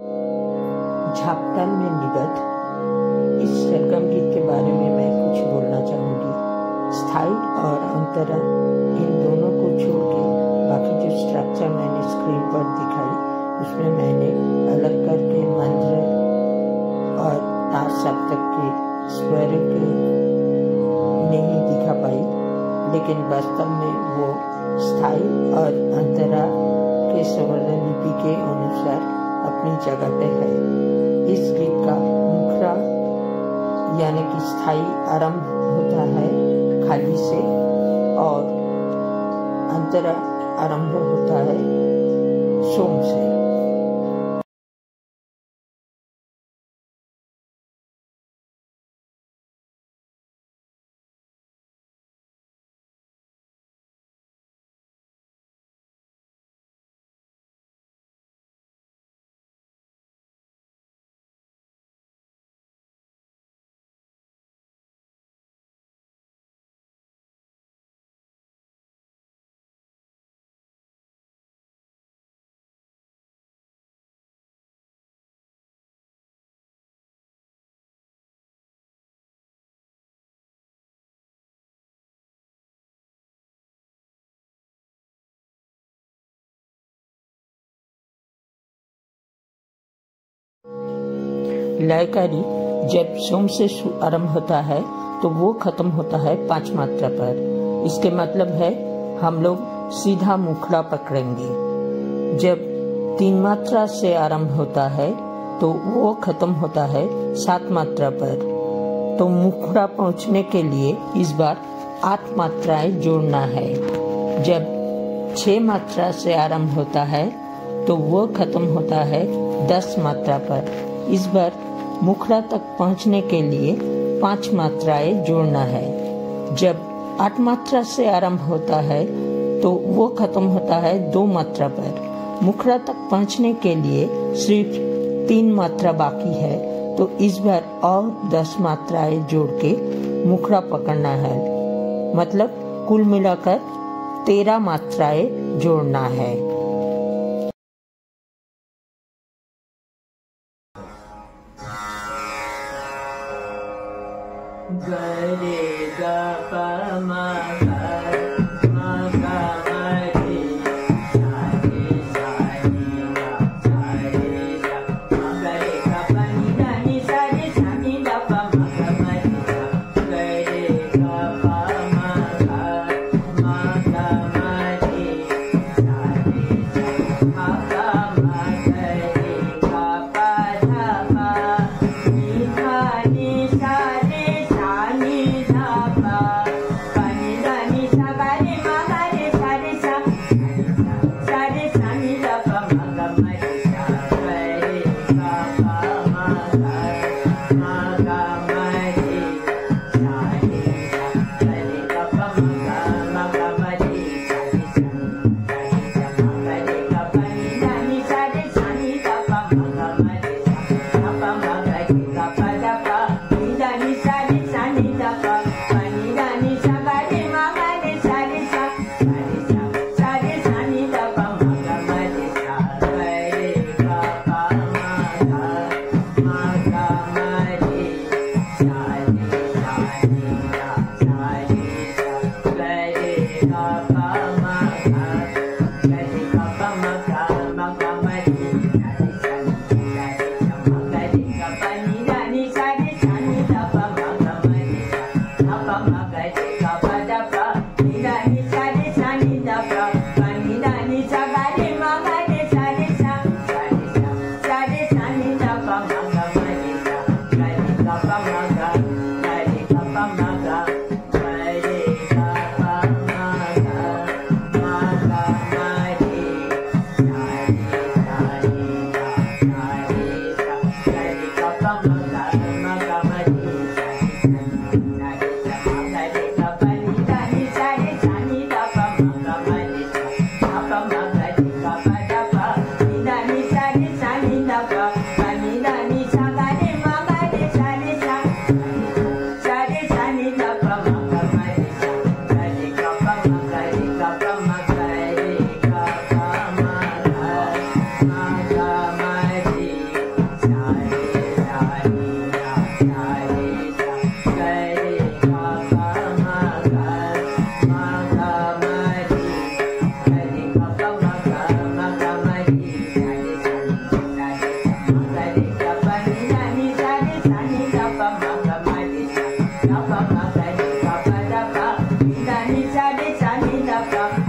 झापताल में निबद्ध इस सरगम गीत के बारे में मैं कुछ बोलना चाहूँगी। स्थाई और अंतरा इन दोनों को छोड़ के बाकी जो स्ट्रक्चर मैंने स्क्रीन पर दिखाई उसमें मैंने अलग करके मंत्र और तार सप्तक के स्वर के नहीं दिखा पाई, लेकिन वास्तव में वो स्थाई और अंतरा के स्वर्ण लिपि के अनुसार अपनी जगह पे है। इस गीत का मुखड़ा यानी कि स्थाई आरंभ होता है खाली से और अंतरा आरंभ होता है सोम से। लयकारी जब सोम से आरंभ होता है तो वो खत्म होता है 5 मात्रा पर। इसके मतलब है हम लोग सीधा मुखड़ा पकड़ेंगे। जब 3 मात्रा से आरंभ होता है तो वो खत्म होता है 7 मात्रा पर। तो मुखड़ा पहुंचने के लिए इस बार 8 मात्राएं जोड़ना है। जब 6 मात्रा से आरंभ होता है तो वो खत्म होता है 10 मात्रा पर। इस बार मुखड़ा तक पहुंचने के लिए 5 मात्राएं जोड़ना है। जब 8 मात्रा से आरंभ होता है तो वो खत्म होता है 2 मात्रा पर। मुखड़ा तक पहुंचने के लिए सिर्फ 3 मात्रा बाकी है, तो इस बार और 10 मात्राएं जोड़ के मुखड़ा पकड़ना है। मतलब कुल मिलाकर 13 मात्राएं जोड़ना है। गरे गा पा मा गा मा रे सा रे सा नी गा सा रे सा मा गरे गा पा नी गा नी सा रे सा नी गा पा मा गा मा रे सा गरे गा पा मा गा मा रे सा रे सा मा गा मा गरे गा पा धा पा नी धा नी सा रे गा दा पा